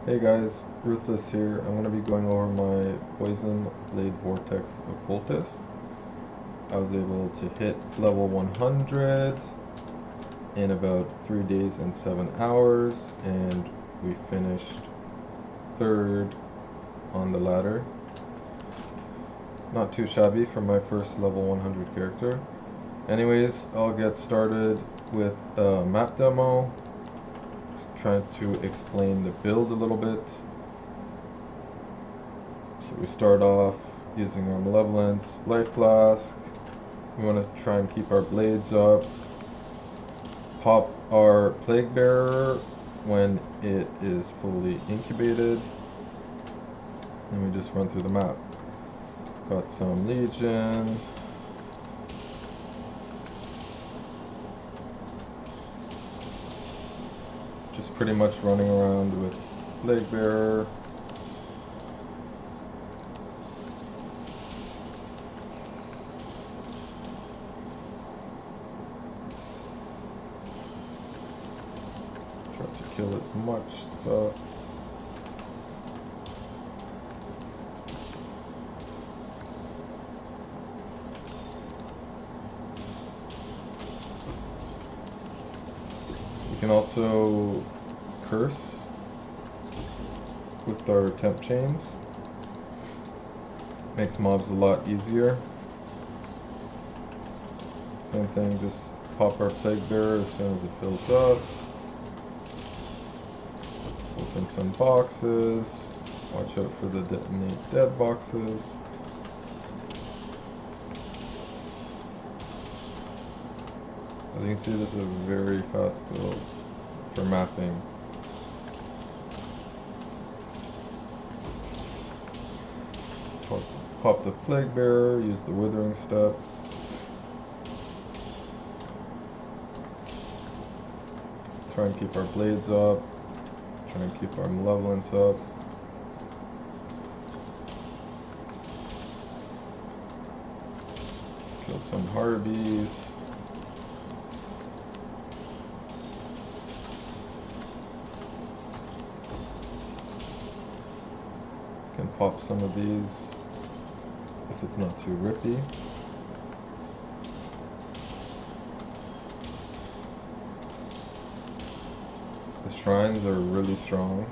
Hey guys, Ruthless here. I'm going to be going over my Poison Blade Vortex Occultist. I was able to hit level 100 in about 3 days and 7 hours, and we finished third on the ladder. Not too shabby for my first level 100 character. Anyways, I'll get started with a map demo. Trying to explain the build a little bit. So we start off using our Malevolence Life Flask. We want to try and keep our blades up. Pop our Plague Bearer when it is fully incubated. And we just run through the map. Got some Legion. Just pretty much running around with Plague Bearer. Try to kill as much stuff. We can also curse with our temp chains. Makes mobs a lot easier. Same thing, just pop our Plague Bearer as soon as it fills up. Open some boxes. Watch out for the detonate dead boxes. As you can see, this is a very fast build for mapping. Pop the Plague Bearer, use the Withering Step. Try and keep our blades up. Try and keep our Malevolence up. Kill some Harpies. Can pop some of these if it's not too rippy. The shrines are really strong.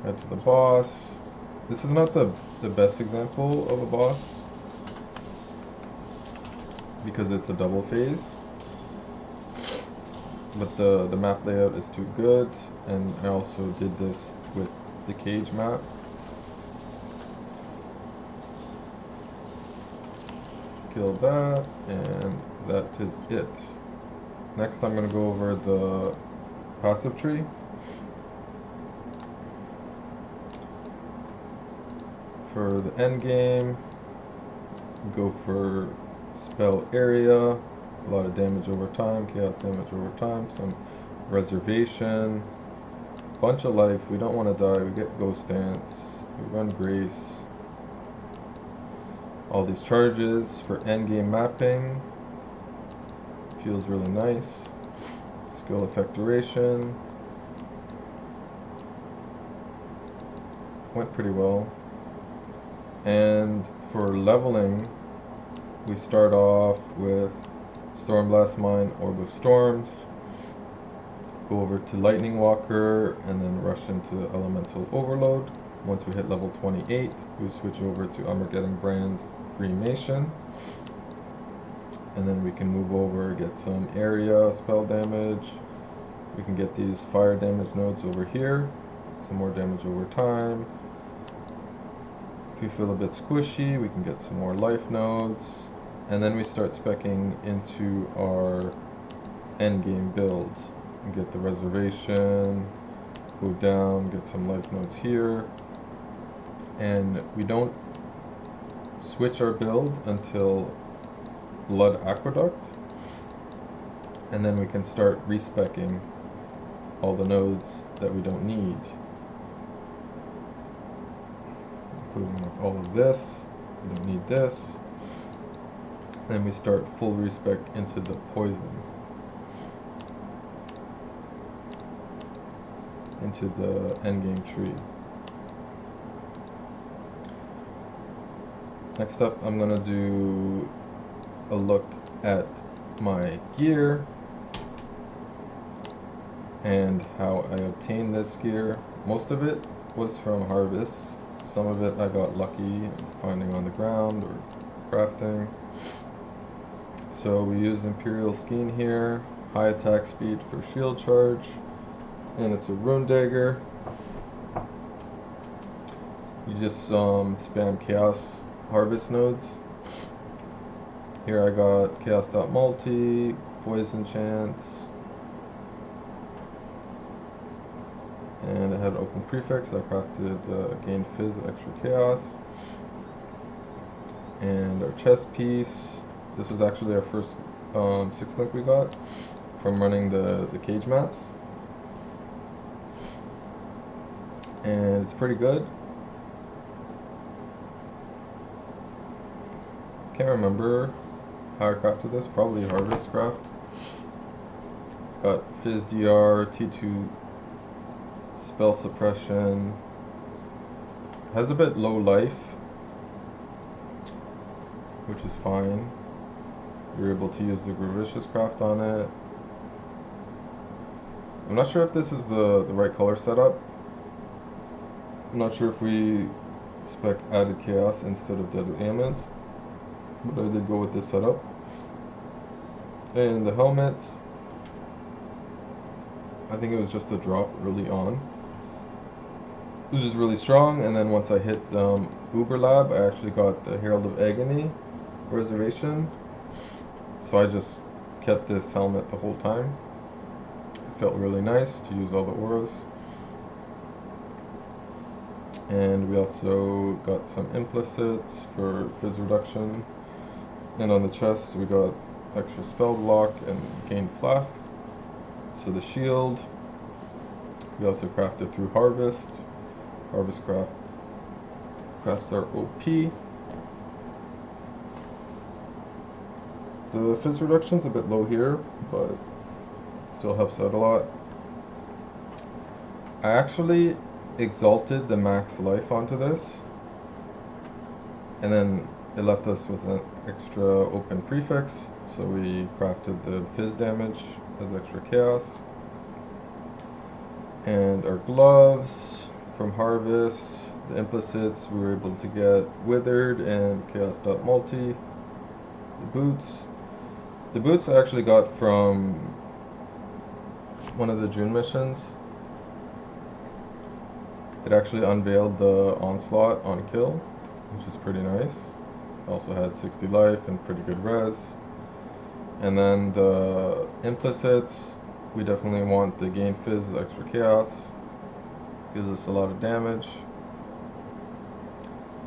Head to the boss. This is not the best example of a boss because it's a double phase. But the map layout is too good, and I also did this with the cage map. Kill that, and that is it. Next I'm going to go over the passive tree. For the end game, go for spell area, a lot of damage over time, chaos damage over time, some reservation, bunch of life. We don't want to die. We get ghost dance, we run grace. All these charges for endgame mapping. Feels really nice. Skill effect duration. Went pretty well. And for leveling, we start off with Stormblast Mine, Orb of Storms. Go over to Lightning Walker and then rush into Elemental Overload. Once we hit level 28, we switch over to Armageddon Brand Cremation. And then we can move over, get some area spell damage. We can get these fire damage nodes over here. Some more damage over time. If we feel a bit squishy, we can get some more life nodes. And then we start speccing into our endgame build. And get the reservation, go down, get some life nodes here. And we don't switch our build until Blood Aqueduct, and then we can start respecking all the nodes that we don't need, including like all of this. We don't need this. Then we start full respec into the poison. into the endgame tree. Next up, I'm gonna do a look at my gear and how I obtained this gear. Most of it was from Harvest. Some of it I got lucky finding on the ground or crafting. So we use Imperial Skein here, high attack speed for shield charge, and it's a rune dagger. You just spam chaos harvest nodes. Here I got chaos.multi, poison chance, and I had open prefix. I crafted gain fizz, extra chaos, and our chest piece. This was actually our first 6-link we got from running the cage maps, and it's pretty good. Can't remember how I crafted this. Probably Harvest craft. Got Fizz DR, T2 spell suppression. Has a bit low life, which is fine. You're able to use the Gravicious craft on it. I'm not sure if this is the right color setup. I'm not sure if we spec added chaos instead of deadly ailments, but I did go with this setup. And the helmet, I think it was just a drop early on. It was just really strong, and then once I hit Uber Lab, I actually got the Herald of Agony reservation. So I just kept this helmet the whole time. It felt really nice to use all the auras. And we also got some implicits for fizz reduction. And on the chest we got extra spell block and gain flask. So the shield, we also crafted through Harvest. Harvest crafts are OP. The fizz reduction's a bit low here, but still helps out a lot. I actually exalted the max life onto this, and then it left us with an extra open prefix, so we crafted the fizz damage as extra chaos. And our gloves from Harvest, the implicits we were able to get withered and chaos.multi. The boots I actually got from one of the June missions. It actually unveiled the onslaught on kill, which is pretty nice. Also had 60 life and pretty good res. And then the implicits, we definitely want the gain fizz, extra chaos. Gives us a lot of damage.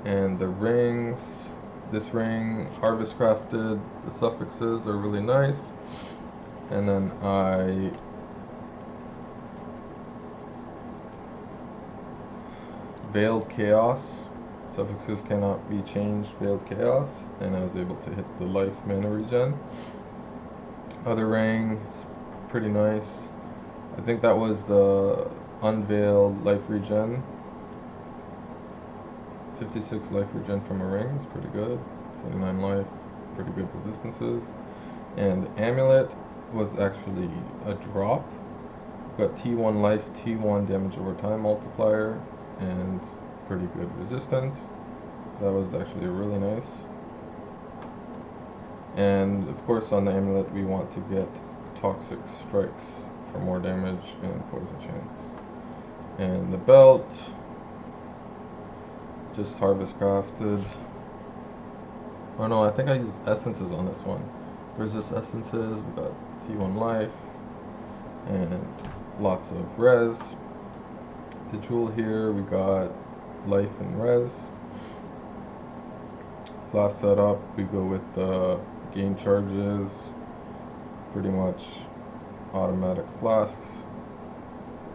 And the rings, this ring, Harvest crafted, the suffixes are really nice. And then I veiled chaos. Suffixes cannot be changed, veiled chaos, and I was able to hit the life mana regen. Other ring, pretty nice. I think that was the unveiled life regen. 56 life regen from a ring is pretty good. 79 life, pretty good resistances. And amulet was actually a drop. Got T1 life, T1 damage over time multiplier, and pretty good resistance. That was actually really nice. And of course on the amulet we want to get toxic strikes for more damage and poison chance. And the belt, just Harvest crafted. Oh no, I think I used essences on this one. Resist essences, we got T1 life and lots of res. The jewel here, we got life and res. Flask setup, we go with the gain charges, pretty much automatic flasks,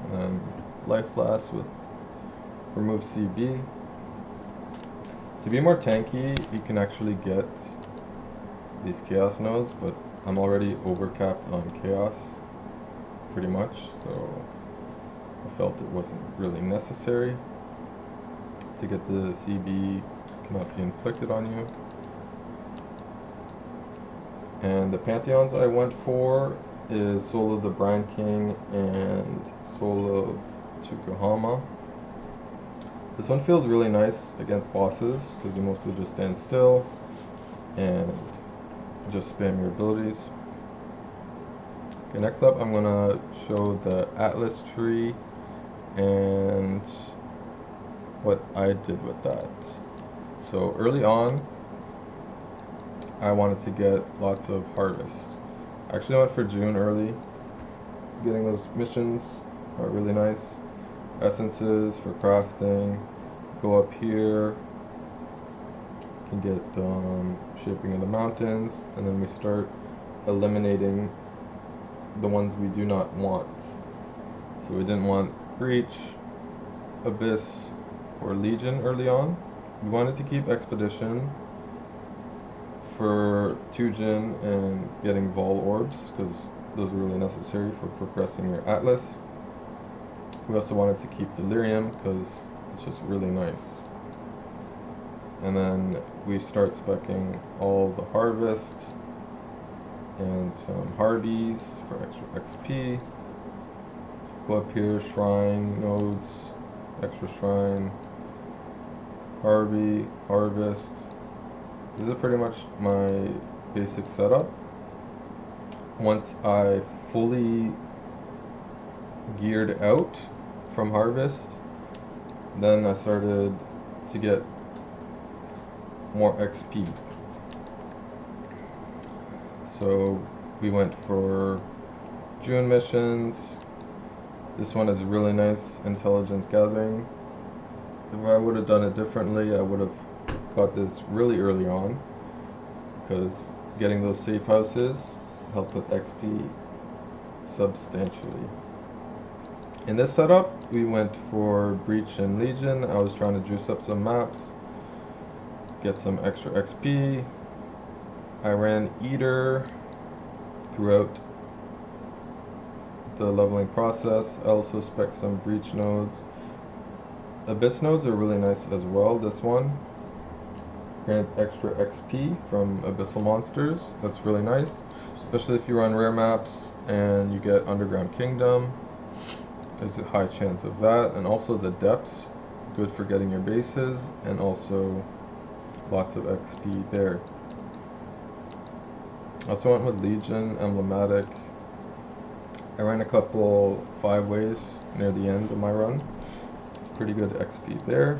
and then life flasks with remove CB. To be more tanky, you can actually get these chaos nodes, but I'm already overcapped on chaos, pretty much, so I felt it wasn't really necessary to get the CB cannot be inflicted on you. And the Pantheons I went for is Soul of the Brine King and Soul of Tsukuhama. This one feels really nice against bosses because you mostly just stand still and just spam your abilities. Okay, next up I'm gonna show the Atlas tree and what I did with that. So early on, I wanted to get lots of harvest. I actually went for June early. Getting those missions are really nice. Essences for crafting. Go up here. Can get shaping of the mountains, and then we start eliminating the ones we do not want. So we didn't want Breach, Abyss, or Legion early on. We wanted to keep Expedition for Tujin and getting Vol Orbs, because those are really necessary for progressing your Atlas. We also wanted to keep Delirium, because it's just really nice. And then we start speccing all the Harvest and some Harbies for extra XP. Go up here, Shrine nodes, extra Shrine, Harvey, Harvest. This is pretty much my basic setup. Once I fully geared out from Harvest, then I started to get more XP. So we went for June missions. This one is really nice, intelligence gathering. If I would have done it differently, I would have got this really early on, because getting those safe houses helped with XP substantially. In this setup, we went for Breach and Legion. I was trying to juice up some maps, get some extra XP. I ran Eater throughout the leveling process. I also spec some Breach nodes. Abyss nodes are really nice as well. This one grant extra XP from abyssal monsters. That's really nice, especially if you run rare maps and you get Underground Kingdom. There's a high chance of that. And also the depths, good for getting your bases, and also lots of XP there. I also went with Legion, Emblematic. I ran a couple 5-ways near the end of my run. Pretty good XP there.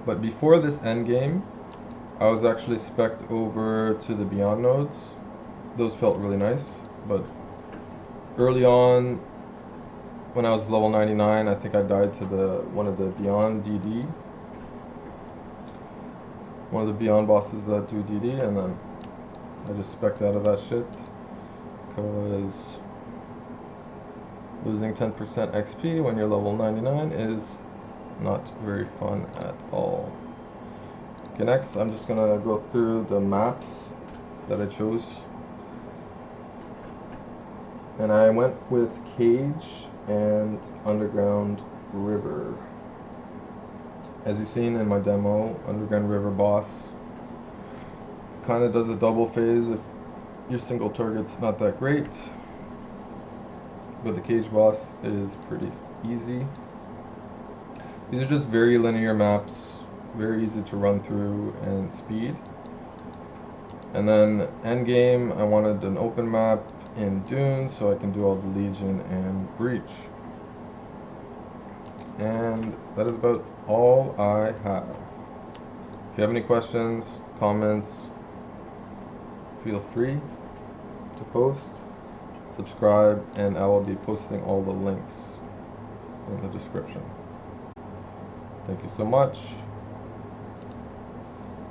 But before this endgame, I was actually spec'd over to the Beyond nodes. Those felt really nice, but early on, when I was level 99, I think I died to one of the Beyond DD. One of the Beyond bosses that do DD, and then I just spec'd out of that shit, because losing 10% XP when you're level 99 is not very fun at all. Okay, next I'm just gonna go through the maps that I chose. And I went with Cage and Underground River. As you've seen in my demo, Underground River boss kind of does a double phase if your single target's not that great. But the Cage boss is pretty easy. These are just very linear maps, very easy to run through and speed. And then endgame, I wanted an open map in Dunes so I can do all the Legion and Breach. And that is about all I have. If you have any questions, comments, feel free to post, subscribe, and I will be posting all the links in the description. Thank you so much.